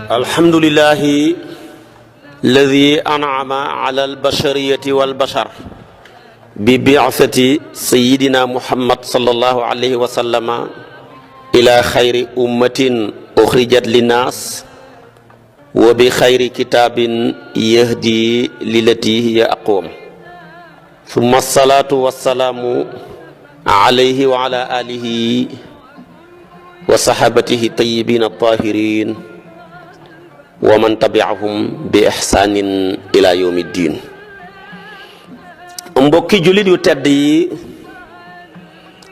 alhamdulillahi alladi an'ama ala albashariyati walbashar bi bi'sati sayidina muhammad sallallahu alayhi wa sallama ila xayri ummatin uxrijat linnaas wa bi xayri kitaabin yahdi lilati hiya aqwam summa salaatu wassalaamu alayhi wa ala alihi wa sahabatihi tayyibin at-tahirin wa man tabi'ahum bi ihsanin ila yawmi ddin. mbokki jullit yu tedd yi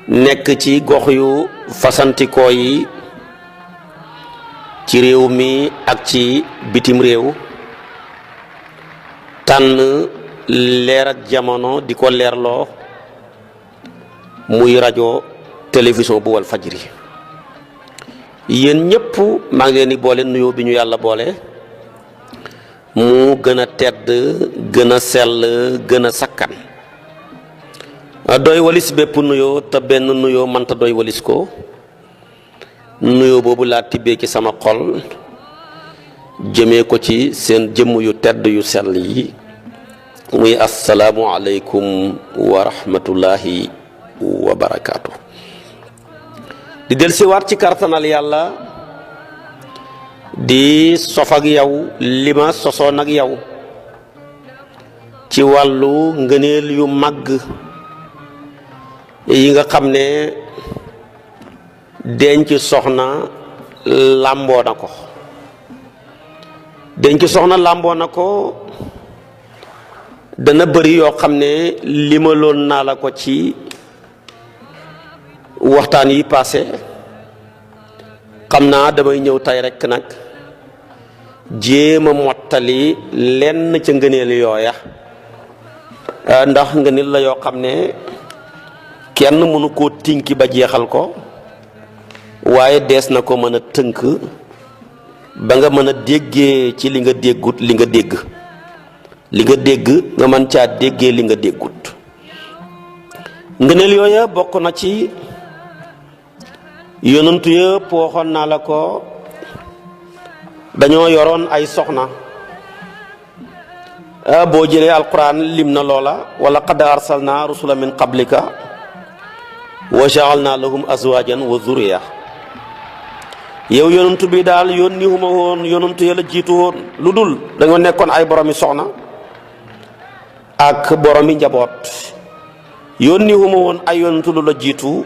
nekk ci gox yu fasantikoo yi ci réew mi ak ci bitim réew tànn leer ak jamono di ko leerloo muy rajo télévision bu wal fajri. yéen ñëpp maa ngi leen di boole nuyoo bi ñu yàlla boole mu gën a tedd gën a sell gën a sakkan doy walis bépp nuyoo te benn nuyoo mënta doy walis ko nuyoo boobu laa tibbee ci sama xol jëmee ko ci seen jëmm yu tedd yu sell yi muy asalaamu aleykum wa rahmatullahi wa barakaatu. di dellusiwaat ci kartanal yàlla di sof ak yow li ma sosoon ak yow ci wàllu ngëneel yu màgg yi nga xam ne denc soxna làmboo na ko dana bëri yoo xam ne limaloon naa la ko ci waxtaan yi passé xam naa damay ñëw tey rekk nag jéem a mottali lenn ca ngëneel yooya ndax ngëneel la yoo xam ne kenn mënu koo tinki ba jeexal ko waaye dees na ko mën a tënk ba nga mën a déggee ci li nga déggut li nga dégg nga mën caa déggee li nga déggut. ngëneel yooya bokk na ci yonentu yëpp waxoon naa la ko dañoo yoroon ay soxna boo jëlee alquran lim na loola wala qad arsalna rusula min qablika wa ja'alna lahum azwajan wa zurriya. yow yonentu bi daal yónni huma woon yonentu ya la jiitu woon lu dul dañoo nekkoon ay boromi soxna ak boromi njaboot yónni huma woon ay yonentu lu la jiitu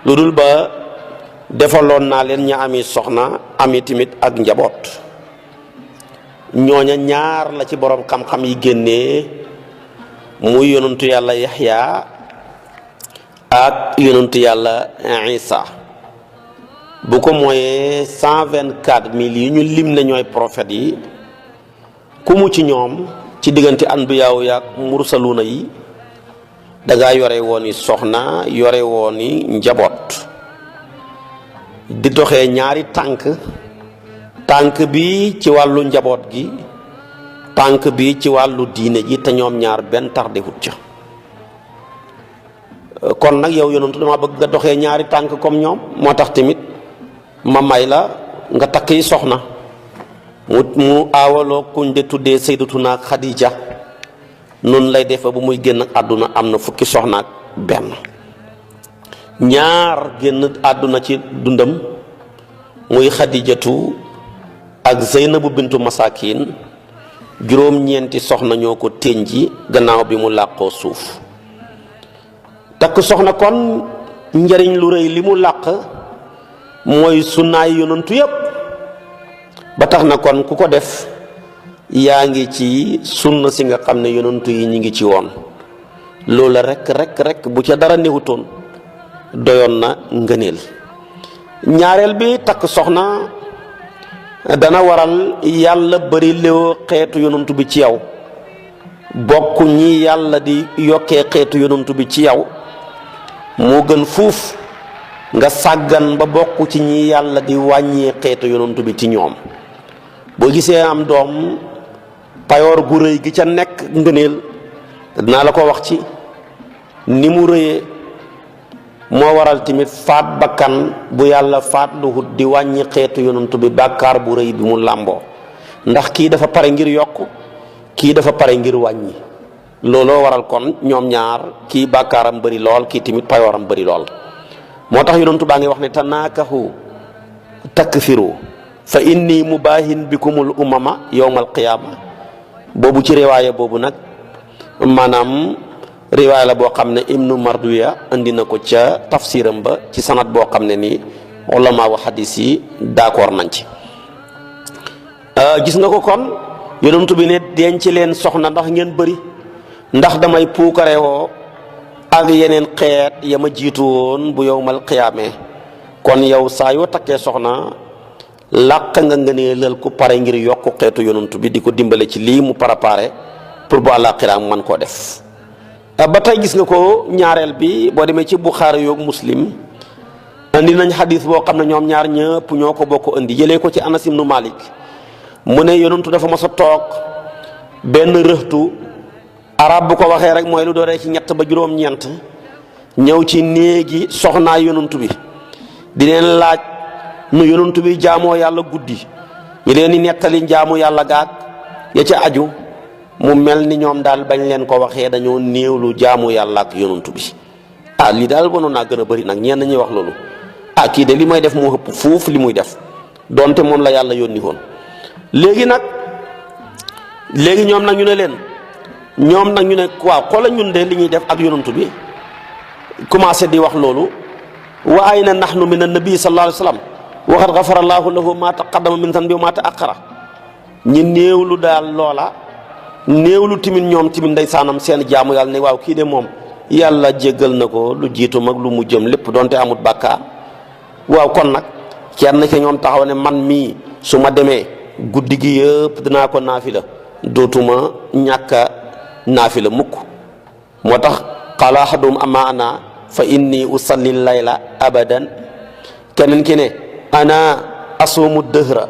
lu dul ba defaloon naa leen ña ami soxna ami tamit ak njaboot. ñooña ñaar la ci borom xam-xam yi génnee muy yonentu yàlla Yaxya ak yonentu yàlla Isa bu ko mooyee 124 000 yi ñu lim ne ñooy prophètes yi ku mu ci ñoom ci diggante anbiyaaw yaak mursaluuna yi dangaa yore woon i soxna yore woon i njaboot di doxee ñaari tànk bi ci wàllu njaboot gi tànk bi ci wàllu diine ji te ñoom ñaar benn tardé wut ca. kon nag yow yonentu dama bëgg nga doxee ñaari tànk comme ñoom moo tax tamit ma may la nga takk yi soxna mu aawaloo kuñ de tuddee sayyidatuna Xadija noonu lay defe bu muy génn àdduna am na fukki soxna ak benn. ñaar génn àdduna ci dundam muy Xadijatu ak Zeynabu bintu Masakin juróom-ñeenti soxna ñoo ko ténji gannaaw bi mu làqoo suuf. takk soxna kon njariñ lu rëy li mu làq mooy sunnaay yonantu yépp ba tax na kon ku ko def yaa ngi ci sunna si nga xam ne yonantu yi ñi ngi ci woon loola rek bu ca dara newutoon doyoon na ngëneel. ñaareel bi takk soxna dana waral yàlla bari léew xeetu yonantu bi ci yow bokk ñi yàlla di yokkee xeetu yonantu bi ci yow moo gën fuuf nga sàggan ba bokk ci ñi yàlla di wàññee xeetu yonantu bi ci ñoom. boo gisee am doom payoor gu rëy gi ca nekk ngëneel dinaa la ko wax ci ni mu rëyee moo waral tamit faat bakkan bu yàlla faat lu hut di wàññi xeetu yonantu bi bàkkaar bu rëy bi mu làmboo ndax kii dafa pare ngir yokk kii dafa pare ngir wàññi looloo waral kon ñoom ñaar kii bàkkaaram bëri lool kii tamit payooram bëri lool moo tax yonantu baa ngi wax ne tanaakahu takfiru fa inni mubaahin bikumul umama yawmal qiyaama boobu ci riwaaya boobu nag maanaam riwaaya la boo xam ne ibnu marduya andi na ko ca tafsiram ba ci sanad boo xam ne nii ulama wa hadis yi d'accord nañ ci gis nga ko kon yonent bi ne denc leen soxna ndax ngeen bëri ndax damay puukare woo ak yeneen xeet ya ma jiitu woon bu yowmal qiyaame kon yow saa yoo takkee soxna làq nga ngëneelal ku pare ngir yokku xeetu yonent bi di ko dimbale ci lii mu préparé pour bu àllaaxira man koo def ba tey gis nga ko ñaareel bi boo demee ci Buxaari yoog Muslim andi nañ xadis boo xam ne ñoom ñaar ñëpp ñoo ko bokk indi jëlee ko ci Anas ibnu Malik mu ne yonentu dafa mos a toog benn rëxtu arab bu ko waxee rek mooy lu dooree ci ñett ba juróom-ñeent ñëw ci néegi soxnaa yonentu bi di leen laaj nu yonentu bi jaamoo yàlla guddi ñu leen di nettali jaamu yàlla gaag ya ca aju mu mel ni ñoom daal bañ leen ko waxee dañoo néewlu jaamu yàlla ak yonantu bi lii daal mënoon naa gën a bëri nag ñenn ñuy wax loolu kii de li may def moo ëpp foofu li muy def donte moom la yàlla yónni woon léegi ñoom nag ñu ne leen waaw xoola ñun de li ñuy def ak yonantu bi commencé di wax loolu wa ayna nahnu min annabi sallallahu alayhi wa sallam wa qad ghafara allahu lahu ma taqaddama min dhanbi wa ma ta'akhkhara ñi néewlu daal loola néewlu timit ñoom timit ndeysaanam seen jaamu yàlla ne waaw kii de moom yàlla jéggal na ko lu jiitu mag lu mu jëm lépp donte amut bàkkaar waaw kon nag kenn ci ñoom taxaw ne man mii su ma demee guddi gi yëpp dinaa ko naafila dootuma ñàkka naafila mukk moo tax qaala ahadum ama ana fa inni usalli layla abadan keneen ki ne ana asuumu dëhra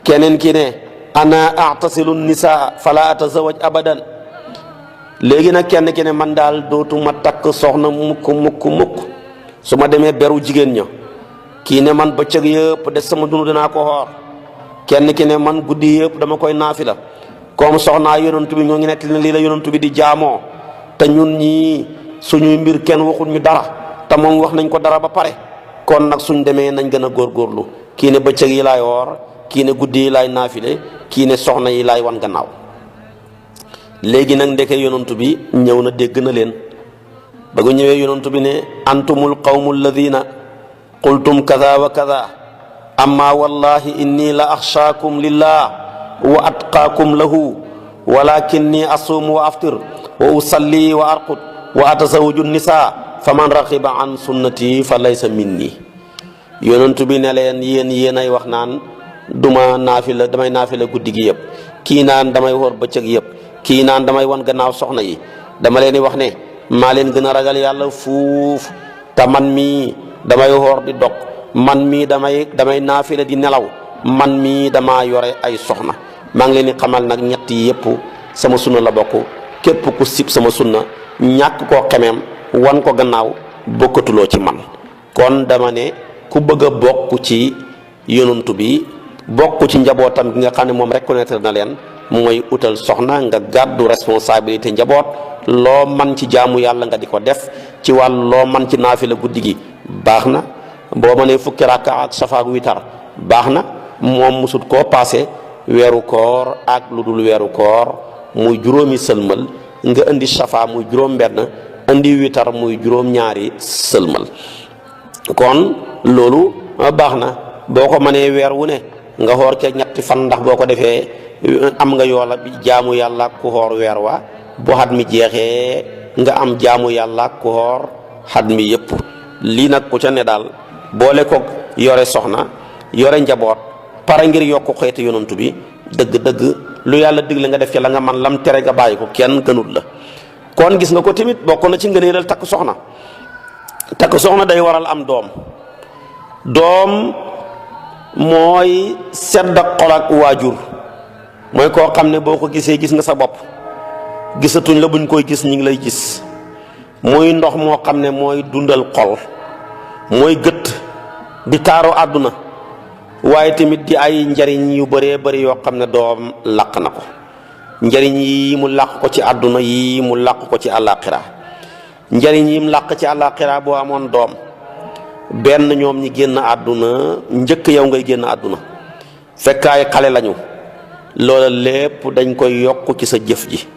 keneen ki ne ana a'tasilu nisaa fala atazawaj abadan léegi nag kenn ki ne man daal dootuma takk soxna mukk su ma demee beru jigéen ña kii ne man bëccëg yëpp des sama dund dinaa ko xoor kenn ki ne man guddi yëpp dama koy naafila comme soxnaa yonantu bi ñoo ngi nekk ne lii la yonantu bi di jaamoo te ñun ñii suñuy mbir kenn waxul ñu dara te moom wax nañ ko dara ba pare kon nag suñ demee nañ gën a góorgóorlu kii ne bëccëg yi laay woor kii ne guddi yi laay naafile kii ne soxna yi laay wan gannaaw léegi nag ndeke yonantu bi ñëw na dégg na leen ba nga ñëwee yonantu bi ne antumul qawmu alladina qultum kada wa kada amma wallahi inni la axshaakum lillah wa atqaakum lahu walakinni asuumu wa aftir wa usalli wa arqud wa atazawaju nisa faman raxiba an sunnati fa laysa minni yonantu bi ne leen yéen ay wax naan duma naafila damay naafila guddi gi yëpp kii naan damay woor bëccëg yëpp kii naan damay wan gannaaw soxna yi dama leen di wax ne maa leen gën a ragal yàlla fuuf te man mii damay woor di dog man mii damay naafila di nelaw man mii damaa yore ay soxna maa ngi leen di xamal nag ñett yi yëpp sama sunna la bokk képp ku sib sama sunna ñàkk koo xemeem wan ko gannaaw bokkatuloo ci man kon dama ne ku bëgg a bokk ci yonantu bi bokk ci njabootam gi nga xam ne moom reconnaître na leen mooy utal soxna nga gàddu responsabilité njaboot loo man ci jaamu yàlla nga di ko def ci wàll loo man ci naafila guddi gi baax na boo mënee fukki rakka ak safa ak witar baax na moom musut koo passé weeru koor ak lu dul weeru koor muy juróomi sëlmal nga indi safa muy juróom benn indi witar muy juróom ñaari sëlmal kon loolu baax na boo ko mënee weer wu ne nga xoor ca ñetti fan ndax boo ko defee am nga yoola bi jaamu yàlla ku xoor weer wa bu xat mi jeexee nga am jaamu yàlla ku xoor xat mi yëpp lii nag ku ca ne daal boole ko yore soxna yore njaboot pare ngir yokku xeetu yonantu bi dëgg-dëgg lu yàlla digle nga def ci la nga man lam tere nga bàyyi ko kenn gënul la kon gis nga ko tamit bokk na ci ngëneelal takk soxna day waral am doom mooy sedd xol ak waajur mooy koo xam ne boo ko gisee gis nga sa bopp gisatuñ la buñ koy gis ñi ngi lay gis muy ndox moo xam ne mooy dundal xol, mooy gët di taaru àdduna, waaye tamit di ay njariñ yu bëree bëri yoo xam ne doom làq na ko. njariñ yi mu làq ko ci àdduna, yi mu làq ko ci àllaaxira. njariñ yi mu làq ci àllaaxira boo amoon doom benn ñoom ñi génn àdduna njëkk yow ngay génn àdduna, fekk ay xale lañu, loola lépp dañ koy yokk ci sa jëf ji,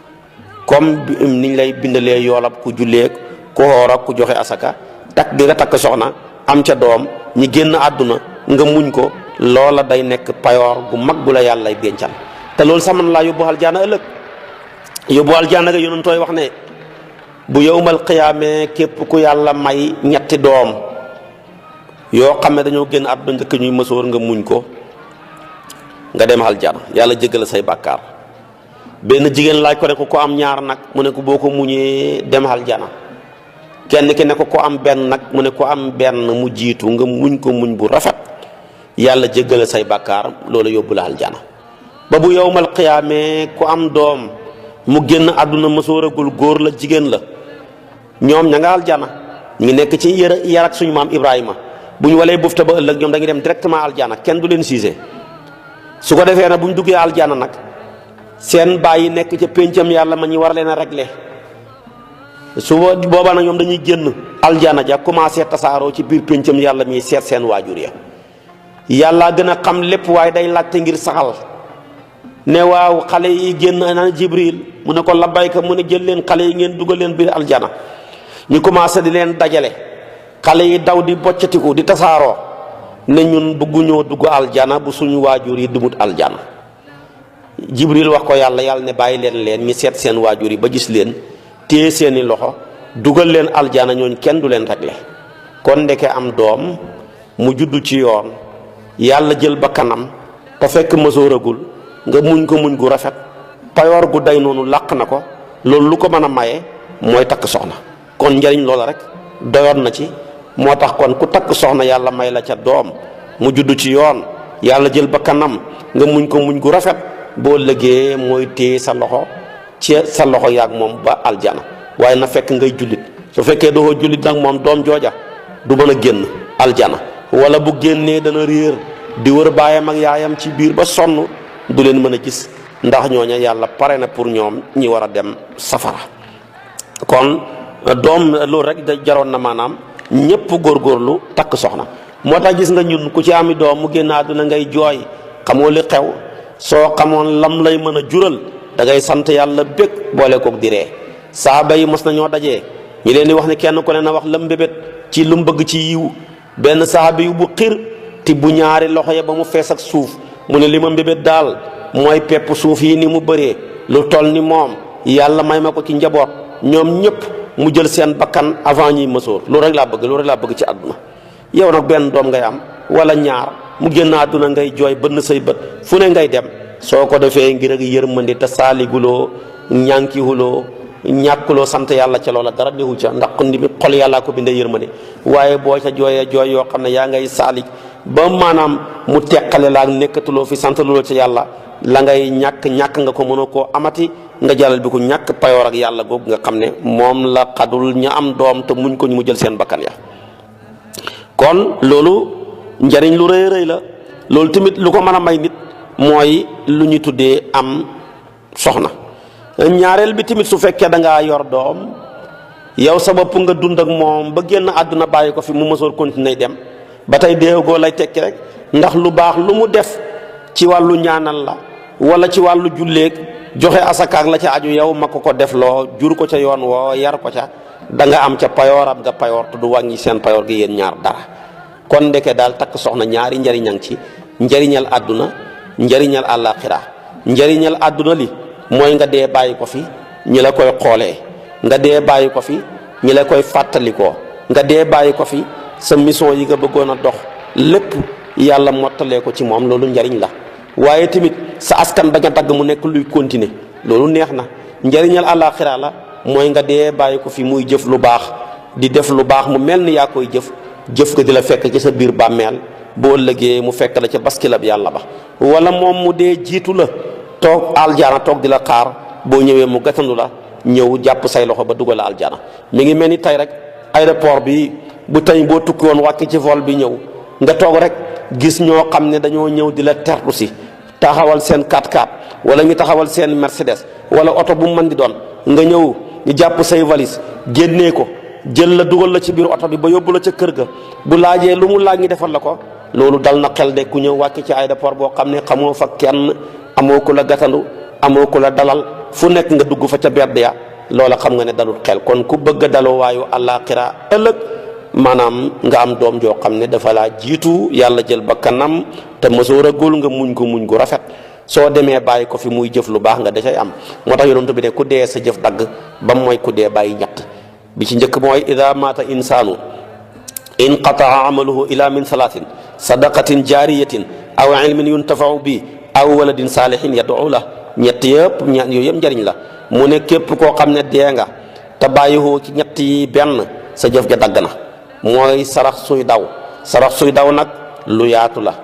comme niñ lay bindalee yoolab ku julleeg ku xoor ak ku joxe asaka. takk gi nga takk soxna am ca doom ñi génn àdduna nga muñ ko, loola day nekk payoor gu mag gu la yàlla lay dencal. te loolu sax man laa yóbbu aljaana ëllëg. yóbbu aljaana ga yonent tooy wax ne bu yowmal qiyaamee képp ku yàlla may ñetti doom yoo xam ne dañoo génn àdduna njëkk ñuy mësoor nga muñ ko, nga dem aljaana, yàlla jéggal say bàkkaar. benn jigéen laaj ko ne ko am ñaar nag, mu ne ko boo ko muñee dem aljaana. kenn ki ne ko am benn nag, mu ne ko am benn mu jiitu nga muñ ko muñ bu rafet, yàlla jéggal say bàkkaar, loolu yóbbu la aljaana. ba bu yowmal qiyaamee ku am doom mu génn àdduna mësooragul, góor la jigéen la, ñoom ña nga aljaana, ñu ngi nekk ci yar ak suñu maam Ibrahima. bu ñu walee bufta ba ëllëg ñoom dañuy dem directement aljaana, kenn du leen siise. su ko defee nag bu ñu duggee aljaana nag seen baay yi nekk ca péncam yàlla ma ñu war leen a régler. su boobaa nag ñoom dañuy génn aljaana ja commencé tasaaroo ci biir péncam yàlla mi seet seen waajur ya. yàlla gën a xam lépp waaye day laajte ngir saxal ne waaw xale yi génn naan Jibril mu ne ko labbayka, mu ne jël leen xale yi ngeen dugal leen biir aljana. ñu commencé di leen dajale, xale yi daw di boccatiku di tasaaroo ne ñun bëgguñoo dugg aljana bu suñu waajur yi dumut aljana. Jibril wax ko yàlla, yàlla ne bàyyi leen ñu seet seen waajur yi ba gis leen, téye seeni loxo dugal leen aljana, ñooñ kenn du leen réglé. kon ndeke am doom mu juddu ci yoon, yàlla jël ba kanam te fekk mësooragul, nga muñ ko muñ gu rafet, payoor gu day noonu làq na ko. loolu lu ko mën a maye mooy takk soxna. kon njariñ loola rek doyoon na ci. moo tax kon ku takk soxna yàlla may la ca doom mu juddu ci yoon, yàlla jël ba kanam nga muñ ko muñ gu rafet, boo lëgee mooy téye sa loxo ci sa loxo yaag moom ba aljana. waaye na fekk ngay jullit. su fekkee doo jullit nag moom doom jooja du mën a génn aljana, wala bu génnee dana réer di wër baayam ak yaayam ci biir ba sonn, du leen mën a gis, ndax ñooña yàlla pare na pour ñoom ñi war a dem safara. kon doom loolu rek da jaroon na maanaam ñëpp góorgóorlu takk soxna. moo tax gis nga ñun ku ci ami doom mu génn àdduna ngay jooy, xamoo li xew. soo xamoon lam lay mën a jural da ngay sant yàlla bég boole koog di ree. saaba yi mos nañoo dajee ñi leen di wax ne kenn ku ne na wax lam mbébét ci lu mu bëgg ci yiw. benn saaba yu bu xir ti bu ñaari loxo ya ba mu fees ak suuf, mu ne li ma mbébét daal mooy pepp suuf yi ni mu bëree lu toll ni moom, yàlla may ma ko ci njaboot ñoom ñëpp mu jël seen bakkan avant ñuy mësoor. loolu rek laa bëgg, loolu rek laa bëgg ci àdduna. yow nag benn doom ngay am wala ñaar, mu génn àdduna ngay jooy bënn say bët fu ne ngay dem. soo ko defee ngir ak yërmandi te saaliguloo ñànkihuloo ñàkkuloo sant yàlla ca loola dara newu ca, ndax ndi mi xol yàllaa ko bindee yërmande. waaye boo ca jooyee jooy yoo xam ne yaa ngay saalig ba maanaam mu teqale la ak nekkatuloo fi sant luloo ca yàlla, la ngay ñàkk nga ko mënoo koo amati, nga jàllal bi ko ñàkk payoor ak yàlla googu nga xam ne moom la xadul ña am doom te muñ ko ñu mu jël seen bakkan ya. kon loolu njariñ lu rëy rëy la. loolu tamit lu ko mën a may nit mooy lu ñu tuddee am soxna. ñaareel bi tamit su fekkee da ngaa yor doom yow sa bopp nga dund ak moom ba génn àdduna bàyyi ko fi mu mësoor continuer dem ba tey déewgoo lay tekki rek, ndax lu baax lu mu def ci wàllu ñaanal la wala ci wàllu julleeg joxe asakaak la ca aju, yow ma ko def loo jur ko ca yoon woo yar ko ca, da nga am ca payooram nga payoor te du wàññi seen payoor gi yéen ñaar dara. kon ndeke daal takk soxna ñaari njariñang ci, njariñal àdduna, njariñal àllaaxira. njariñal àdduna li mooy nga dee bàyyi ko fi ñi la koy xoolee, nga dee bàyyi ko fi ñi la koy fàttalikoo, nga dee bàyyi ko fi sa mission yi nga bëggoon a dox lépp yàlla mottalee ko ci moom, loolu njariñ la. waaye tamit sa askan bañ a dagg mu nekk luy continuer, loolu neex na. njariñal àllaaxira la mooy nga dee bàyyi ko fi muy jëf lu baax, di def lu baax mu mel ni yaa koy jëf ko di la fekk ci sa biir bàmmeel, boo ëllëgee mu fekk la ca baskilab yàlla ba. wala moom mu dee jiitu la toog aljaana toog di la xaar, boo ñëwee mu gàttandu la ñëw jàpp say loxo ba dugal aljana. mi ngi mel ni tey rek aéroport bi bu tey boo tukki woon wàcc ci vol bi ñëw nga toog rek gis ñoo xam ne dañoo ñëw di la tertu si taxawal seen 4x4 wala ñu taxawal seen Mercedes wala oto bu mu mën di doon nga ñëw ñu jàpp say valise génnee ko jël la dugal la ci biir oto bi ba yóbbu la ca kër ga bu laajee lu mu laaj ñu defal la ko. loolu dal na xel de ku ñëw wàcc ci aéroport boo xam ne xamoo fa kenn amoo ku la gatandu amoo ku la dalal fu nekk nga dugg fa ca bedd ya loola xam nga ne dalul xel. kon ku bëgg a daloo waayu àllaaxira ëllëg maanaam nga am doom joo xam ne dafa laa jiitu yàlla jël ba kanam te mosoo ragul nga muñ ko muñ gu rafet soo demee bàyyi ko fi muy jëf lu baax nga da cay am. moo tax yonent bi ne ku dee sa jëf dagg ba mooy ku dee bàyyi ñett bi ci njëkk mooy ida maata insaanu inqataa amaluhu ila min salaatin sadaqatin jaariyatin aw ilmin yuntafau bi aw waladin saalihin yad'u la. ñett yëpp yooyu yëpp njariñ la. mu ne képp koo xam ne dee nga te bàyyiwoo ci ñett yi benn sa jëf ja dagg na. mooy sarax suy daw nag lu yaatu la.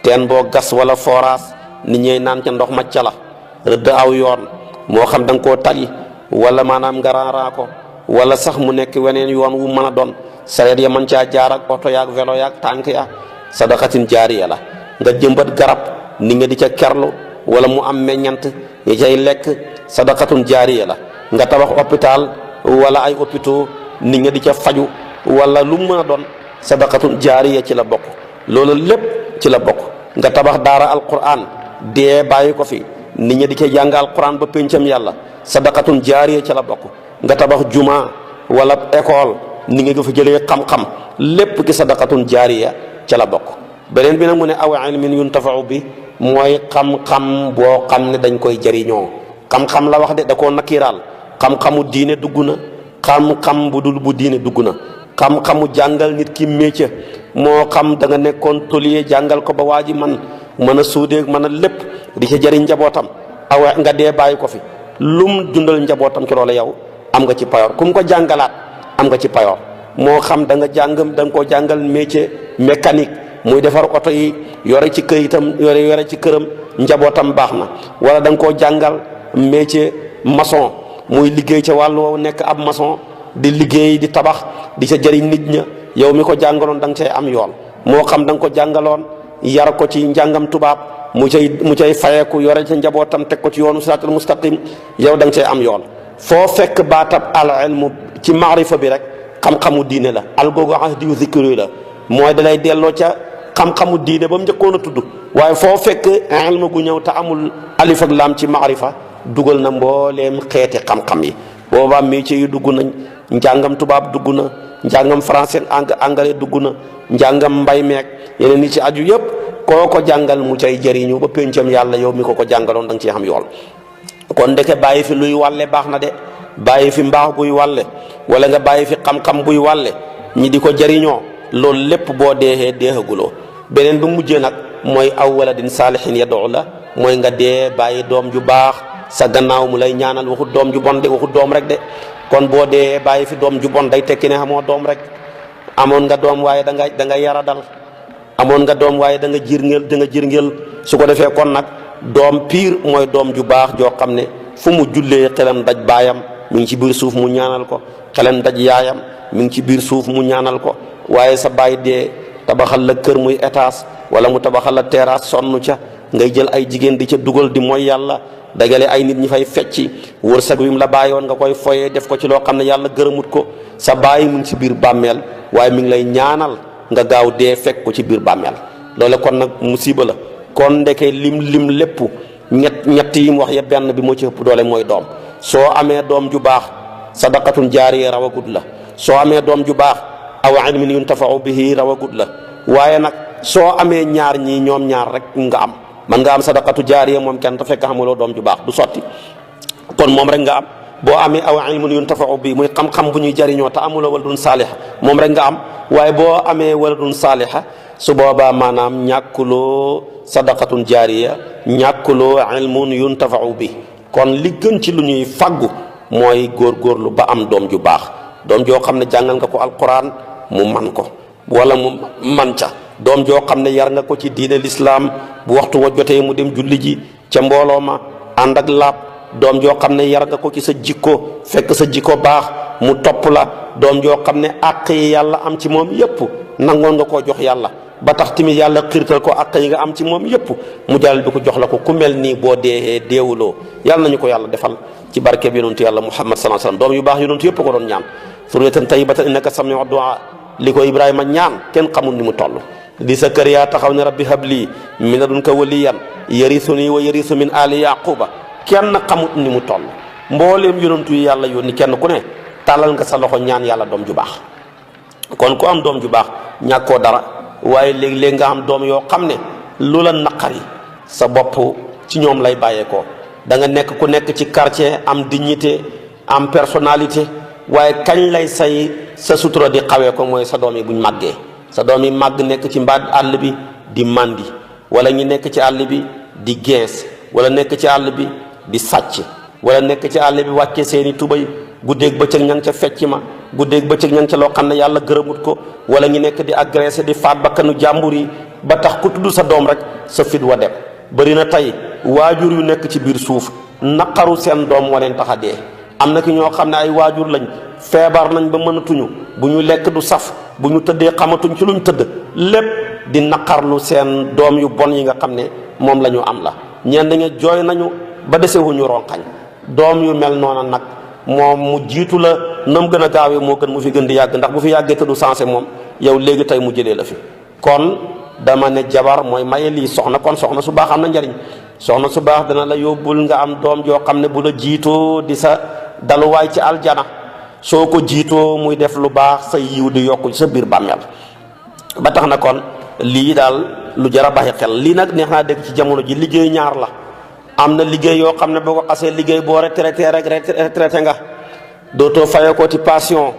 teen boo gas wala forage nit ñey naan ca ndox macca la. rëdd aw yoon moo xam da nga koo tali wala maanaam nga raaraa ko wala sax mu nekk weneen yoon wu mën a doon sareet ya mën caa jaar ak oto yaag vélo yaag tànk ya sadaqatin jaariya la. nga jëmbat garab ni nga di ca kerlu wala mu am meññant nga cay lekk sadaqatun jaariya la. nga tabax hôpital wala ay hôpitaux ni nga di ca faju wala lu mu mën a doon sadaqatun jaariya ci la bokk. loolu lépp ci la bokk. nga tabax daara alquran dee bàyyi ko fi nit ñi di ca jàng alquran ba péncam yàlla sadaqatun jaariya ci la bokk. nga tabax juma wala école ni nga fa jëlee xam-xam lépp ki sadaqatun jaariya ca la bokk. beneen bi nag mu ne aw ilmin yuntafau bi mooy xam-xam boo xam ne dañ koy jëriñoo. xam-xam la wax de da koo nakiraal. xam-xamu diine dugg na xam-xam bu dul bu diine dugg na. xam-xamu jàngal nit ki métier moo xam da nga nekkoon tôlier jàngal ko ba waa ji mën a suudee mën a lépp di ca jëriñ njabootam aw nga dee bàyyi ko fi lum dundal njabootam ci loolu yow am nga ci payoor kum ko jàngalaat am nga ci payoor. moo xam da nga koo jàngal métier mécanique muy defar oto yi yore ci këyitam yore ci këram njabootam baax na. wala da nga koo jàngal métier maçon muy liggéey ca wàllu woowu nekk ab maçon di liggéey di tabax di ca jëriñ nit ña yow mi ko jàngaloon da nga cay am yoon. moo xam da nga ko jàngaloon yar ko ci njàngam tubaab mu cay fayeeku yore ca njabootam teg ko ci yoonu siraatul mustaqim yow da nga cay am yoon. foo fekk baatab al ilmu ci maarifa bi rek xam-xamu diine la. al googu ahdiyu zikri la mooy dalay delloo ca xam-xamu diine ba mu njëkkoon a tudd. waaye foo fekk ilmu gu ñëw te amul alif ak laam ci maarifa dugal na mbooleem xeeti xam-xam yi. boobaa métier yi dugg nañ njàngam tubaab dugg na njàngam français anglais dugg na njàngam mbay meek yeneen ni ci aju yëpp koo ko jàngal mu cay jëriñu ba péncam yàlla yow mi ko jàngaloon da nga ciy xam yool. kon ndeke bàyyi fi luy wàlle baax na de bàyyi fi mbaax buy wàlle wala nga bàyyi fi xam-xam buy wàlle ñi di ko jëriñoo loolu lépp boo deexee deexaguloo. beneen bi mujjee nag mooy aw waladin saalihin yad'u la mooy nga dee bàyyi doom ju baax sa gannaaw mu lay ñaanal. waxut doom ju bon de waxut doom rek de kon boo dee bàyyi fi doom ju bon day tekki ne xamoo doom rek. amoon nga doom waaye da nga yara dal amoon nga doom waaye da nga jirngeel su ko defee kon nag doom piir mooy doom ju baax joo xam ne fu mu jullee xelam daj baayam mi ngi ci biir suuf mu ñaanal ko xelam daj yaayam mi ngi ci biir suuf mu ñaanal ko. waaye sa baay dee tabaxal la kër muy étage wala mu tabaxal la terrasse sonn ca ngay jël ay jigéen di ca dugal di mooy yàlla dagale ay nit ñi fay fecci wërsëg wi mu la bàyyoon nga koy foyee def ko ci loo xam ne yàlla gërëmut ko. sa baay mu ngi ci biir bàmmeel waaye mi ngi lay ñaanal nga gaaw dee fekk ko ci biir bàmmeel. loole kon nag musiba la. kon ndeke lim lépp ñett yi mu wax ya benn bi moo ci ëpp doole mooy doom. soo amee doom ju baax sadaqatun jaariya rawagut la. soo amee doom ju baax aw ilmin yuntafa'u bihi rawagut la. waaye nag soo amee ñaar ñii ñoom ñaar rek nga am. man nga am sadaqatu jaariya moom kenn te fekk xamuloo doom ju baax du sotti. kon moom rek nga am. boo amee aw ilmun yuntafa'u bi muy xam-xam bu ñuy jariñoo te amuloo waladun saaliha moom rek nga am. waaye boo amee waladun saaliha su boobaa maanaam ñàkkuloo sadaqatun jaariya ñàkkuloo ilmun yuntafa'u bi. kon li gën ci lu ñuy faggu mooy góorgóorlu ba am doom ju baax. doom joo xam ne jàngal nga ko alquran mu man ko wala mu man ca. doom joo xam ne yar nga ko ci diine lislaam bu waxtu wa jotee mu dem julli ji ca mbooloo ma ànd ak laab doom joo xam ne yar nga ko ci sa jikko fekk sa jikko baax mu topp la doom joo xam ne àq yi yàlla am ci moom yépp nangoon nga koo jox yàlla ba tax tamit yàlla xiirtal ko àq yi nga am ci moom yépp mu jàll bi ko jox la ko ku mel nii boo deexee deewuloo yàlla nañu ko yàlla defal ci barkeb yonentu yàlla Muhammad sallallahu alayhi wasallam doom yu baax yonentu yépp ko doon ñaan suriyatan tayyibatan innaka samiu du'a li ko Ibrahima ñaan kenn xamul ni mu toll di Sakariya taxaw ne rabbi habli min ladunka waliyan yarisuni wa yarisu min ali yaquba kenn xamut ni mu toll mbooleem yonentu yi yàlla yónni kenn ku ne tàllal nga sa loxo ñaan yàlla doom ju baax kon ku am doom ju baax ñàkkoo dara waaye léegi-léegi nga am doom yoo xam ne lu la naqari sa bopp ci ñoom lay bàyyeekoo da nga nekk ku nekk ci quartier am dignité am personnalité waaye kañ lay sa sutura di xawee ko mooy sa doom yi buñ màggee sa doom yi màgg nekk ci mbaat àll bi di màndi wala ñu nekk ci àll bi di gens wala nekk ci àll bi di sàcc wala nekk ci àll bi wàcce seeni tubay guddeeg bëccëg ña ngi ca fecc ma guddeeg bëccëg ña ngi ca loo xam ne yàlla gërëmut ko wala ñu nekk di agressé di faat bakkanu jàmbur yi ba tax ku tudd sa doom rek sa fit wa dem bëri na tey waajur yu nekk ci biir suuf naqaru seen doom wa leen tax a dee am na ki ñoo xam ne ay waajur lañ feebar nañ ba mënatuñu bu ñu lekk du saf bu ñu tëddee xamatuñ ci luñ tëdd lépp di naqarlu seen doom yu bon yi nga xam ne moom la ñu am la ñenn ñi jooy nañu ba desewuñu ronqañ doom yu mel noona nag moom mu jiitu la na mu gën a gaawee moo gën mu fi gën di yàgg ndax bu fi yàggee te du sensé moom yow léegi tey mu jëlee la fi kon dama ne jabar mooy maye lii soxna kon soxna su baax am na njariñ soxna su baax dana la yóbbul nga am doom joo xam ne bu la jiitoo di sa daluwaay ci aljana soo ko jiitoo muy def lu baax sa yiw di yokku ci sa biir bàmmeel ba tax na kon lii daal lu jar a bàyyi xel lii nag neex naa dégg ci jamono ji liggéey ñaar la am na liggéey yoo xam ne boo ko xasee liggéey boo retraité rek retraité nga dootoo fayoo ko ci pension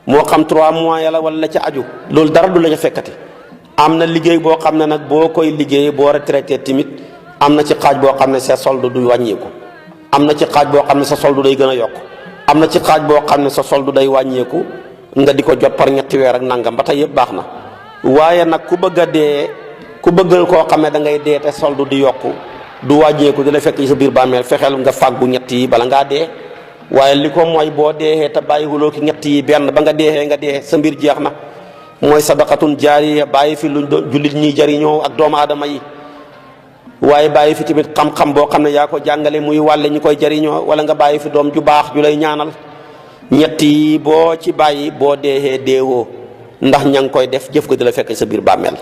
moo xam 3 mois yàlla wala la ca aju loolu dara du la ca fekkati am na liggéey boo xam ne nag boo koy liggéey boo retraité tamit am na ci xaaj boo xam ne sa solde du wàññeeku am na ci xaaj boo xam ne sa solde day gën a yokk am na ci xaaj boo xam ne sa solde day wàññeeku nga di ko jot par ñetti weer ak nangam ba tey yëpp baax na waaye nag ku bëgg a dee ku bëggal koo xam ne da ngay dee te solde di yokku du wàññeeku di la fekk ci sa biir bàmmeel fexeel nga fàggu ñett yi bala ngaa dee waaye li ko mooy boo deexee te bàyyiwuloo ki ñett yi benn ba nga deexee nga dee sa mbir jeex na mooy sadaqatun jaariya bàyyi fi luñ jullit ñi jariñoo ak doomu aadama yi waaye bàyyi fi tamit xam-xam boo xam ne yaa ko jàngale muy wàlle ñi koy jariñoo wala nga bàyyi fi doom ju baax ju lay ñaanal ñett yi boo ci bàyyi boo deexee deewoo ndax ña ngi koy def jëf ko di la fekk sa biir bàmmeel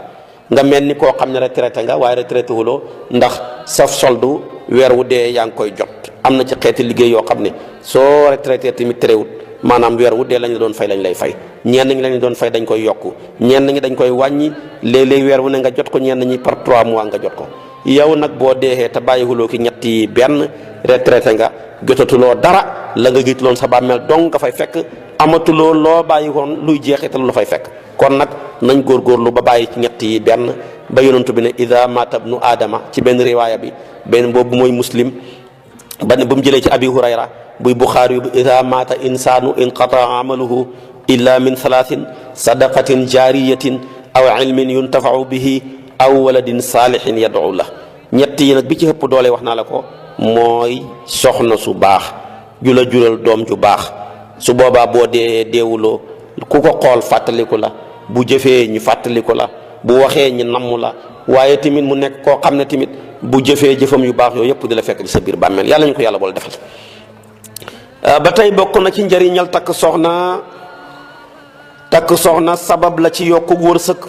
nga mel ni koo xam ne retraité nga waaye retraité wuloo ndax sa soldu weer wu dee yaa ngi koy jot am na ci xeeti liggéey yoo xam ne soo retraité tamit terewut maanaam weer wu dee lañ la doon fay lañ lay fay ñenn ñi lañ doon fay dañ koy yokku ñenn ñi dañ koy wàññi léeg-léeg weer wu ne nga jot ko ñenn ñi par 3 mois nga jot ko yow nag boo deexee te bàyyiwuloo ki ñetti benn retraité nga jotatuloo dara la nga giituloon sa bàmmeel dong nga fay fekk amatuloo loo bàyyi woon luy jeexital lu fay fekk kon nag nañ góorgóorlu ba bàyyi ci ñett yi benn ba yonantu bi ne ida mata ibnu aadama ci benn riwaaya bi benn boobu mooy muslim ba ne bu mu jëlee ci abi hurayra buy buxaari bi ida mata insaanu inqataa amaluhu illa min thalathin sadaqatin jaariyatin aw ilmin yuntafau bihi aw waladin saalihin yad'u la ñett yi nag bi ci ëpp doole wax naa la ko mooy soxna su baax ju la jural doom ju baax su boobaa boo dee deewuloo ku ko xool fàttaliku la bu jëfee ñu fàttaliku la bu waxee ñu namm la waaye tamit mu nekk koo xam ne tamit bu jëfee jëfam yu baax yooyu yëpp di la fekk ci sa biir bàmmeel yàlla ñu ko yàlla boole defal ba tey bokk na ci njëriñal takk soxna sabab la ci yokku wërsëg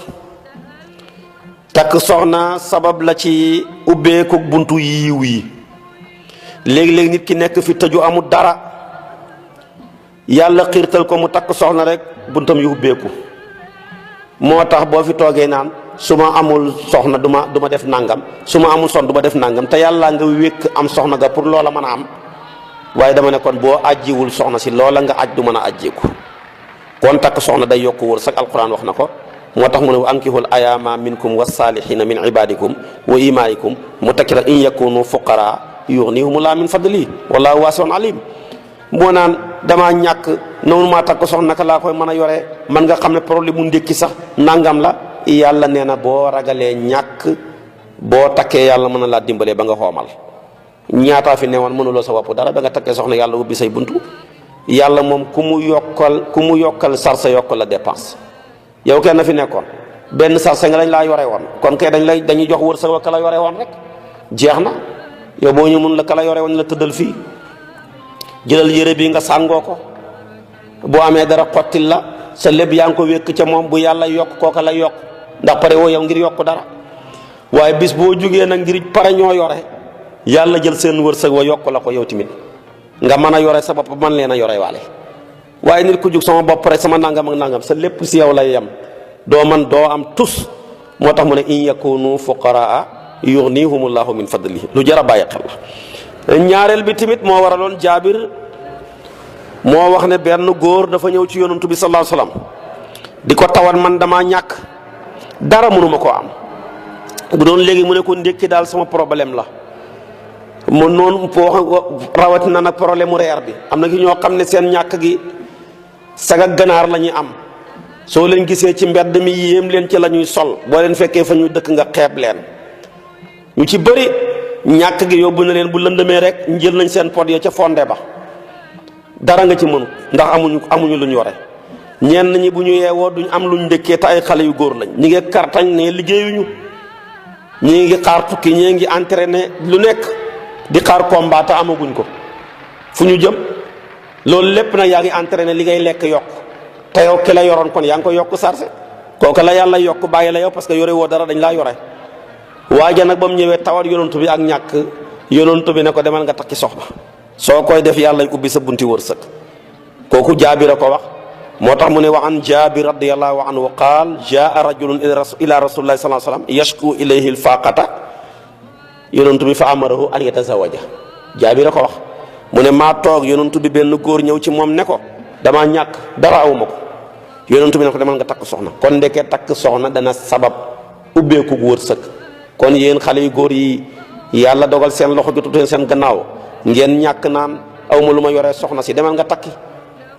takk soxna sabab la ci ubbeeku buntu yiiw yi léegi-léegi nit ki nekk fi tëju amul dara yàlla xiirtal ko mu takk soxna rek buntam yu ubbeeku moo tax boo fi toogee naan su ma amul soxna du ma def nangam su ma amul soxna du ma def nangam te yàlla nga wékk am soxna ga pour loola mën a am waaye dama ne kon boo ajjiwul soxna si loola nga aj du mën a ajjiku kon takk soxna day yokku wërsëg alquran wax na ko moo tax mu ne wa ankihul ayaama minkum wasaalihina min ibadikum wa imaikum mu tekki rek in yakunu fuqara yughnihumullahu min fadli wallahu wasi'un alim moo naan damaa ñàkk noonu maa takk soxna naka laa koy mën a yore man nga xam ne problème mu ndékki sax nangam la yàlla nee na boo ragalee ñàkk boo takkee yàlla mën na laa dimbalee ba nga xoomal ñaataa fi newoon mënuloo sa bopp dara ba nga takkee soxna yàlla ubbi say buntu. yàlla moom ku mu yokkal sarsa yokkal la dépense. yow kenn fi nekkoon benn sarsa nga lañ laa yore woon kon kay dañuy jox wërsëg wa ka la yore woon rek jeex na. yow boo ñu mun la ka la yore woon la tëddal fii jëlal yére bi nga sàngoo ko boo amee dara xottil la sa lépp yaa ngi ko wékk ca moom bu yàlla yokk kooka la yokk ndax pare woo yow ngir yokk dara. waaye bis boo jugee nag ngir pare ñoo yore yàlla jël seen wërsëg wa yokk la ko yow tamit nga mën a yore sa bopp man leen a yore waale. waaye nit ku jug sama bopp rek sama nangam ak nangam sa lépp si yow lay yem doo am tus. moo tax mu ne in yakunu fuqaraa yughnihumullahu min fadlihi lu jar a bàyyi xel la. ñaareel bi tamit moo waraloon Jaabir moo wax ne benn góor dafa ñëw ci yonantu bi sallallahu alayhi wasallam di ko tawal man damaa ñàkk dara mënuma koo am. bu doon léegi mu ne ko ndékki daal sama problème la mu noonu rawatina nag problème mu reer bi am na ki ñoo xam ne seen ñàkk gi saga ganaar la ñuy am soo leen gisee ci mbedd mi yéem leen ci la ñuy sol boo leen fekkee fa ñuy dëkk nga xeeb leen. ñu ci bëri ñàkk gi yóbbu na leen bu lëndëmee rek njël nañ seen pot ya ca fonde ba dara nga ci mënu ndax amuñu lu ñu yore. ñenn ñi bu ñu yeewoo duñ am luñ ndëkkee te ay xale yu góor lañ ñi ngi kartañ ne liggéeyuñu. ñii ngi xaar tukki ñii ngi entraîné lu nekk di xaar combat te amaguñ ko fu ñu jëm loolu lépp nag yaa ngi entraîné li ngay lekk yokk te yow ki la yoroon kon yaa ngi ko yokk sarse kooku la yàlla yokk bàyyi la yow parce que yore woo dara dañ laa yore. waaja nag ba mu ñëwee tawat yonantu bi ak ñàkk yonantu bi ne ko demal nga takki soxna soo koy def yàlla ubbi sa bunti wërsëg kooku Jaabir a ko wax. moo tax mu ne wa an Jaabir radiyallahu anhu qaal jaa rajulun ila rasulillahi sallallahu alayhi wasallam yashku ilayhi alfaqata yonantu bi fa amarahu an yatazawaja Jaabir a ko wax mu ne maa toog yonantu bi benn góor ñëw ci moom ne ko damaa ñàkk dara awuma ko yonantu bi ne ko demal nga takk soxna kon ndekee takk soxna dana sabab ubbeeku wërsëg. kon yéen xale yu góor yi yàlla dogal seen loxo jotuteen seen gannaaw ngeen ñàkk naan awma lu ma yoree soxna si demal nga takki.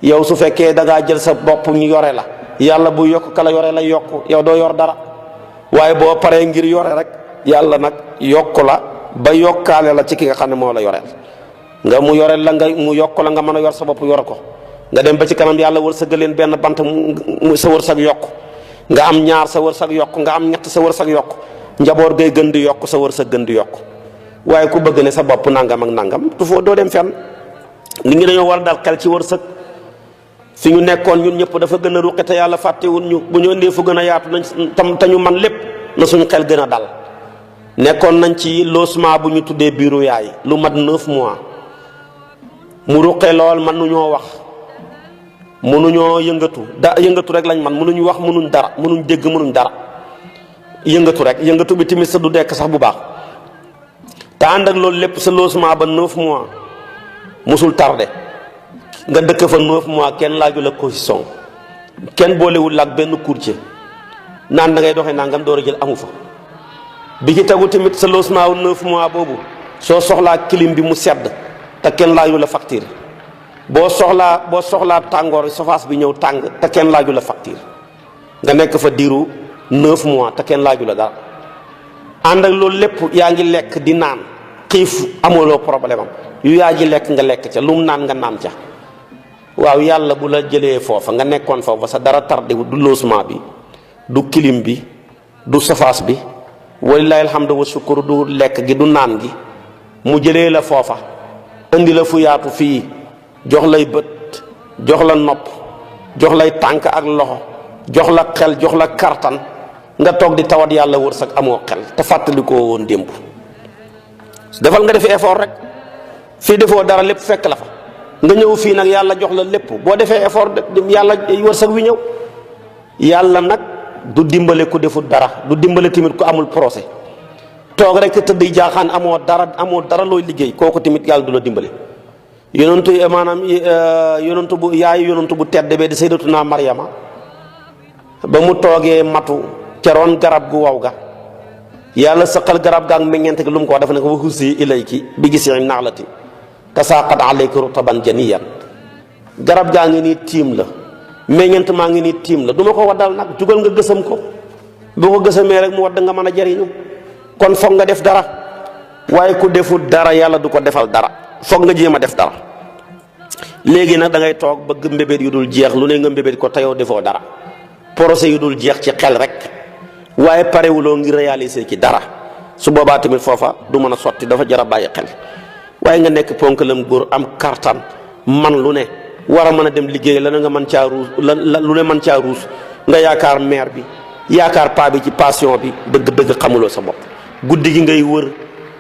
yow su fekkee da ngaa jël sa bopp ñu yore la yàlla bu yokk kala yore la yokk yow doo yor dara waaye boo paree ngir yore rek yàlla nag yokk la ba yokkaale la ci ki nga xam ne moo la yoreel nga mu yoreel la mu yokk la nga mën a yor sa bopp yor ko nga dem ba ci kanam yàlla wërsëgal leen benn bant mu sa wërsëg yokk nga am ñaar sa wërsëg yokk nga am ñett sa wërsëg yokk njaboot gay gën di yokk sa wërsëg gën di yokk waaye ku bëgg ne sa bopp nangam ak nangam tu foo doo dem fenn nit ñi dañoo war a dal xel ci wërsëg. fi ñu nekkoon ñun ñëpp dafa gën a ruqe te yàlla fàttewul ñu bu ñu indee fu gën a yaatu nañ tam te ñu man lépp na suñu xel gën a dal nekkoon nañ ci logement bu ñu tuddee biiru yaay lu mat 9 mois mu ruqe lool man nuñoo wax mënuñoo yëngatu rek lañ man mënuñ wax mënuñ dara mënuñ dégg mënuñ dara yëngatu rek yëngatu bi tamit sa du dekk sax bu baax te ànd ak loolu lépp sa logement ba 9 mois musul tardé nga dëkk fa 9 mois kenn laaju la caution kenn boolewul la ak benn courtier naan da ngay doxee nangam door a jël amu fa bi ci tegu tamit sa logement wu 9 mois boobu soo soxlaa clim bi mu sedd te kenn laaju la facture boo soxlaa tàngoor surface bi ñëw tàng te kenn laaju la facture nga nekk fa diiru 9 mois te kenn laaju la dara ànd ak loolu lépp yaa ngi lekk di naan xiif amuloo problème am yu yaa ji lekk nga lekk ca lu mu naan nga naan ca. waaw yàlla bu la jëlee foofa nga nekkoon foofa sa dara tardé wu du logement bi du clim bi du safaas bi walilahi alhamdu wa shukru du lekk gi du naan gi mu jëlee la foofa indi la fu yaatu fii jox lay bët jox la nopp jox lay tànk ak loxo jox la xel jox la kartan nga toog di tawat yàlla wërsëg amoo xel te fàttali koo woon démb defal nga defi effort rek fii defoo dara lépp fekk la fa nga ñëw fii nag yàlla jox la lépp boo defee effort yàlla wërsëg wi ñëw yàlla nag du dimbale ku deful dara du dimbale tamit ku amul procès toog rek tëdd jaaxaan amoo dara looy liggéey kooku tamit yàlla du la dimbale. yonentu maanaam yonentu bu yaayu yonentu bu tedd bee di sayyidatuna Maryama ba mu toogee matu ceroon garab gu waw ga yàlla sëqal garab gaa ak meññeent gi lu mu ko wax dafa ne ko wa huzzi ilayki bi gis'i naxlati tasaaqat alayki rutaban janiyan garab gaa ngi nii tiim la meññeent maa ngi nii tiim la du ma ko waddal nag jugal nga gësam ko boo ko gësamee rek mu wadd nga mën a jariñu kon foog nga def dara waaye ku deful dara yàlla du ko defal dara, foog nga jéem a def dara. léegi nag da ngay toog bëgg mbébét yu dul jeex lu ne nga mbébét ko te yow defoo dara, projet yu dul jeex ci xel rek waaye parewuloo ngir réaliser ci dara. su boobaa tamit foofa du mën a sotti, dafa jar a bàyyi xel. waaye nga nekk ponkalam góor am kartan man lu ne war a mën a dem liggéey la nga mën caa ruus lu ne mën caa ruus nga yaakaar maire bi yaakaar paa bi ci passion bi, dëgg-dëgg xamuloo sa bopp. guddi gi ngay wër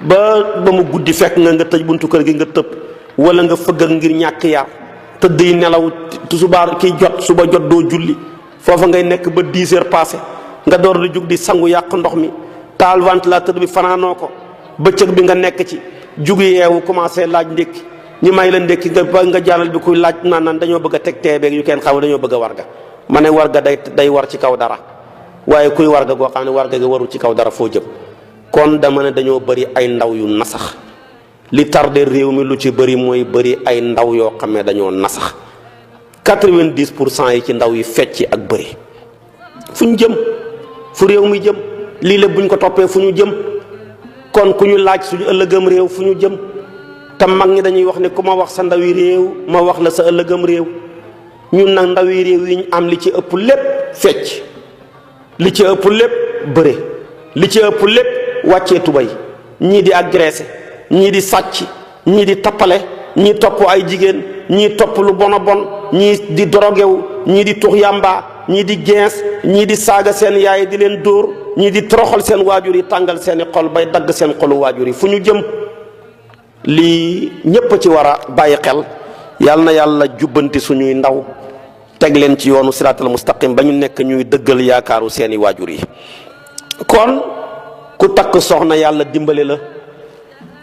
ba mu guddi fekk nga tëj buntu kër gi nga tëb wala nga fëggal ngir ñàkk yar tëdd yi nelaw tusubaar kiy jot suba jot doo julli. foofa ngay nekk ba 10 heures passé nga door di jug di sangu yàq ndox mi taal ventilateur bi fanaanoo ko bëccëg bi nga nekk ci jug yeewu commencé laaj ndékki ñi may la ndékki nga jàllal bi kuy laaj naan dañoo bëgg a teg teebeeg yu kenn xam dañoo bëgg a warga. ma ne warga day war ci kaw dara waaye kuy warga goo xam ne warga ga warul ci kaw dara foo jëm. kon dama ne dañoo bëri ay ndaw yu nasax li tardé réew mi lu ci bëri mooy bëri ay ndaw yoo xam ne dañoo nasax 90% yi ci ndaw yi fecc ak bëri fu ñu jëm fu réew mi jëm lii lépp buñ ko toppee fu ñu jëm. kon ku ñu laaj suñu ëllëgëm réew fu ñu jëm te mag ñi dañuy wax ne ku ma wax sa ndawi réew ma wax la sa ëllëgëm réew. ñun nag ndawi réew yi ñu am li ci ëpp lépp fecc, li ci ëpp lépp bëre, li ci ëpp lépp wàccee tubay, ñii di agressé, ñii di sàcc, ñii di tappale, ñii topp ay jigéen, ñii topp lu bon a bon, ñii di dorogewu, ñii di tux yàmba, ñii di gens, ñii di saaga seen yaay di leen dóor, ñii di toroxal seen waajur yi tàngal seeni xol bay dagg seen xolu waajur yi. fu ñu jëm lii ñépp ci war a bàyyi xel. yàlla na yàlla jubbanti suñuy ndaw teg leen ci yoonu siraatal mustaqim ba ñu nekk ñuy dëggal yaakaaru seeni waajur yi. kon ku takk soxna yàlla dimbale la,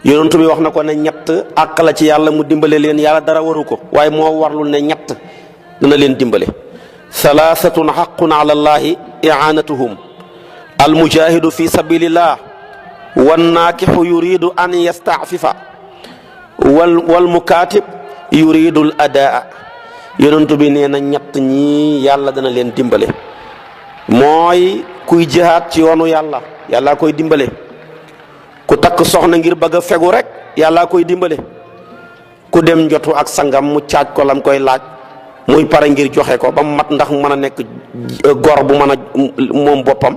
yonent bi wax na ko ne ñett àq la ci yàlla mu dimbale leen. yàlla dara waru ko waaye moo warlul ne ñett dina leen dimbale. salaasatun xaqun ala llaahi i'aanatuhum almujahidu fi sabilillah wannaakixu yuridu an yastaafifa wal mukaatib yuridul adaa. yonentu bi nee na ñett ñii yàlla dana leen dimbale. mooy kuy jihaat ci yoonu yàlla koy dimbale. ku takk soxna ngir bëgg a fegu rek yàlla koy dimbale. ku dem njotu ak sangam mu caaj ko lam koy laaj muy pare ngir joxe ko ba mu mat ndax mën a nekk gor bu mën a moom boppam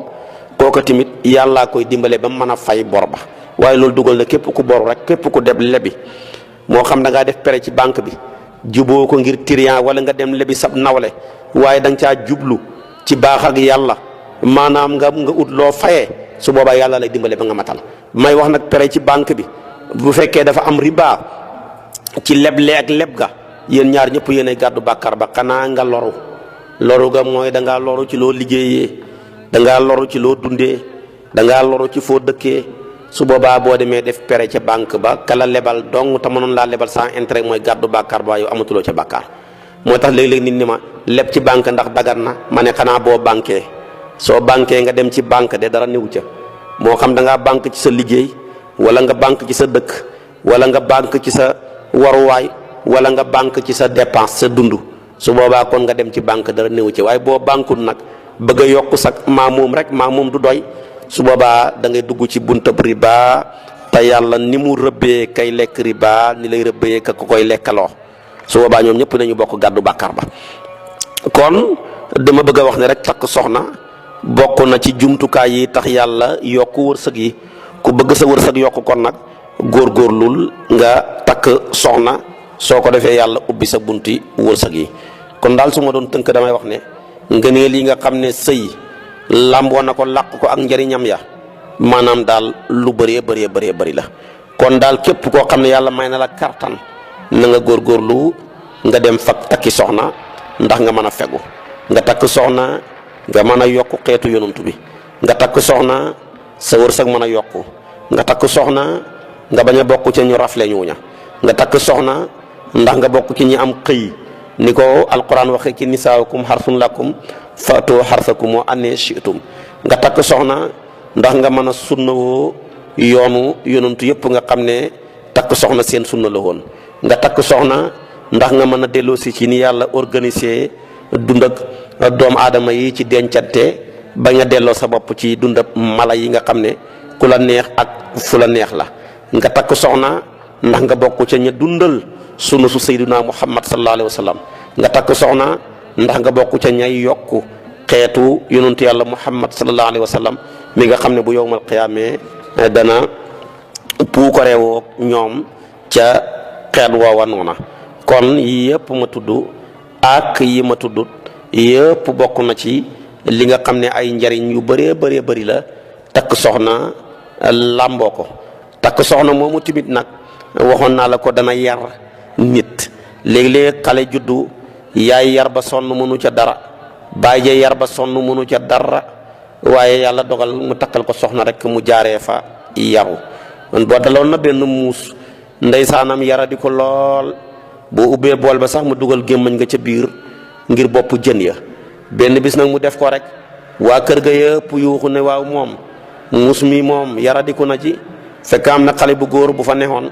kooku tamit yàlla koy dimbale ba mu mën a fay bor ba. waaye loolu dugal na képp ku boru rek képp ku dem lebi moo xam da ngaa def pere ci banque bi juboo ko ngir trian wala nga dem lebi sab nawle waaye da nga caa jublu ci baax ak yàlla maanaam nga ut loo fayee su boobaa yàlla lay dimbale ba nga matal. may wax nag pere ci banque bi bu fekkee dafa am riba ci leble ak leb ga yéen ñaar ñëpp yéen ay gàddu bàkkaar ba xanaa nga loru ga mooy da ngaa loru ci loo liggéeyee da ngaa loru ci loo dundee da ngaa loru ci foo dëkkee. su boobaa boo demee def pere ca banque ba kala lebal dong te mënoon laa lebal sans intérêt mooy gàddu bàkkaar ba yow amatuloo ca bàkkaar. moo tax léeg-léeg nit ñi ma leb ci banque ndax dagan na ma ne xanaa boo banquee soo banquee nga dem ci banque de dara newu ca moo xam da ngaa banque ci sa liggéey wala nga banque ci sa dëkk wala nga banque ci sa waruwaay wala nga banque ci sa dépense sa dund su boobaa kon nga dem ci banque dara newu ca waaye boo banquul nag bëgg a yokk sa maamoom rek maamoom du doy. su boobaa da ngay dugg ci buntab riba te yàlla ni mu rëbbee kay lekk riba ni lay rëbbee ka ko koy lekkaloo su boobaa ñoom ñëpp nañu bokk gàddu bàkkaar ba. kon dama bëgg a wax ne rek takk soxna bokk na ci jumtukaay yi tax yàlla yokk wërsëg yi. ku bëgg sa wërsëg yokk kon nag góorgóorlul nga takk soxna soo ko defee yàlla ubbi sa bunti wërsëg yi. kon daal su ma doon tënk damay wax ne ngëneel yi nga xam ne sëy làmboo na ko làq ko ak njëriñam ya maanaam daal lu bëree bëri la. kon daal képp koo xam ne yàlla may na la kartan na nga góorgóorlu nga dem fak takki soxna ndax nga mën a fegu nga takk soxna nga mën a yokk xeetu yonantu bi nga takk soxna sa wërsëg mën a yokku nga takk soxna nga bañ a bokk ci ñu rafle ñuuña nga takk soxna ndax nga bokk ci ñi am xëy ni ko alquran waxee ci nisaakum xarsun lakum faatu xarsakum wa annee shi'tum nga takk soxna ndax nga mën a sunnawoo yoonu yonantu yëpp nga xam ne takk soxna seen sunna la woon nga takk soxna ndax nga mën a delloosi ci ni yàlla organisé dund ak doomu aadama yi ci dencante ba nga delloo sa bopp ci dund ak mala yi nga xam ne ku la neex ak fu la neex la nga takk soxna ndax nga bokk ca ña dundal sunu su sayyidina muhammad sallallahu alayhi wa sallam nga takk soxna ndax nga bokk ca ñay yokku xeetu yonentu yàlla muhammad sallallahu alayhi wa sallam mi nga xam ne bu yowmal qiyaamee dana puukareewoo ñoom ca xeet woowa noona kon yi yëpp ma tudd ak yi ma tudd yëpp bokk na ci li nga xam ne ay njariñ yu bëree bëri la takk soxna làmboo ko takk soxna moomu tamit nag waxoon naa la ko dana yar nit léeg-léeg xale juddu yaay yar ba sonn mënu ca dara baay ja yar ba sonn mënu ca dara waaye yàlla dogal mu takkal ko soxna rek mu jaaree fa yaru boo daloon na benn muus ndeysaanam yara di ko lool boo ubbee bool ba sax mu dugal gémmañ nga ca biir ngir bopp jën ya benn bis nag mu def ko rek waa kër ga yëpp yuuxu ne waaw moom muus mi moom yara di ko na ci fekk am na xale bu góor bu fa nexoon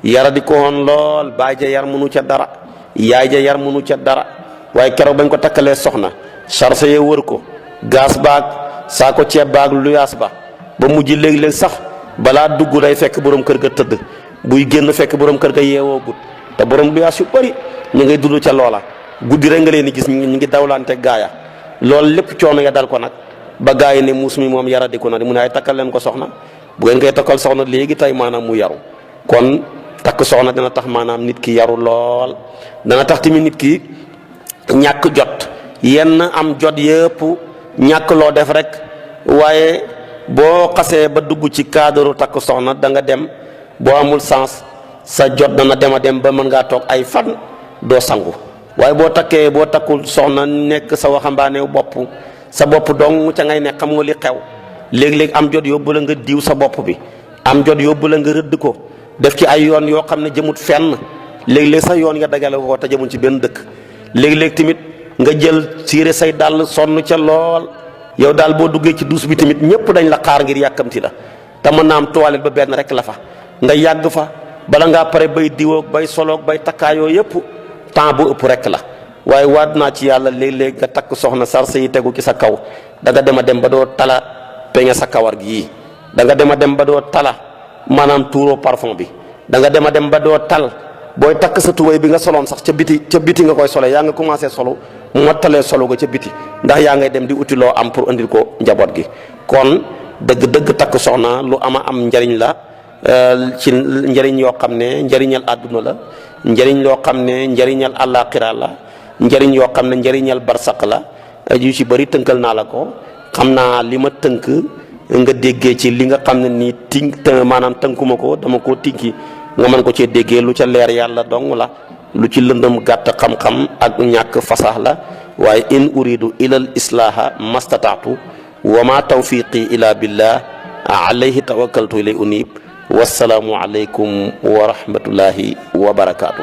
yara di ko woon lool baay ja yar mënu ca dara yaay ja yar mënu ca dara waaye keroog bañ ko takkalee soxna charse ye wër ko gaas baag saa ko ceeb baag luyaas ba mujj léeg-léeg sax balaa dugg day fekk borom kër ga tëdd buy génn fekk borom kër ga yeewoo gut te borom luyaas yu bëri ñu ngay dund ca loola guddi rek nga leen di gis ñu ngi dawlante gaaya loolu lépp coono ya dal ko nag ba gaay ne muus mi moom yara di ko na di mu ne ay takkal leen ko soxna bu ngeen koy takkal soxna léegi tey maanaam mu yaru kon takk soxna dana tax maanaam nit ki yaru lool dana tax tamit nit ki ñàkk jot yenn am jot yëpp ñàkk loo def rek waaye boo xasee ba dugg ci cadre takk soxna da nga dem boo amul sens sa jot dana dem a dem ba mën ngaa toog ay fan doo sangu waaye boo takkul soxna nekk sa waxambaaneew bopp sa bopp dong ca ngay nekk xam nga li xew léeg-léeg am jot yóbbu la nga diw sa bopp bi am jot yóbbu la nga rëdd ko def ci ay yoon yoo xam ne jëmut fenn léeg-léeg sax yoon nga dagale ko te jëmut ci benn dëkk léeg-léeg tamit nga jël siire say dàll sonn ca lool yow daal boo duggee ci duus bi tamit ñëpp dañ la xaar ngir yàkkamti la te mën naa am toilette ba benn rek la fa nga yàgg fa bala ngaa pare bay diwoog bay soloog bay takkaayoo yëpp temps bu ëpp rek la waaye waat naa ci yàlla léeg-léeg nga takk soxna sarse yi tegu ci sa kaw da nga dem a dem ba doo tala peñe sa kawar gi da nga dem a dem ba doo tala maanaam tuuroo parfum bi da nga dem a dem ba doo tal booy takk sa tubéy bi nga soloon sax ca biti nga koy sole yaa nga commencé solo mottalee solo ga ca biti ndax yaa ngay dem di uti loo am pour andil ko njaboot gi kon dëgg-dëgg takk soxna lu am njariñ la ci njariñ yoo xam ne njariñal àdduna la njariñ loo xam ne njariñal àllaaxira la njariñ yoo xam ne njariñal barsaq la yu ci bëri tënkal naa la ko xam naa li ma tënk nga déggee ci li nga xam ne nii maanaam tënkuma ko dama koo tinki nga mën ko cee déggee lu ca leer yàlla dong la lu ci lëndëm gàtt xam-xam ak ñàkk fasax la waaye in uridu ilal islaaha mastataatu wa ma tawfiqi ila billah alayhi tawakkaltu ilay unib wassalaamu alaykum wa rahmatullahi wa barakaatu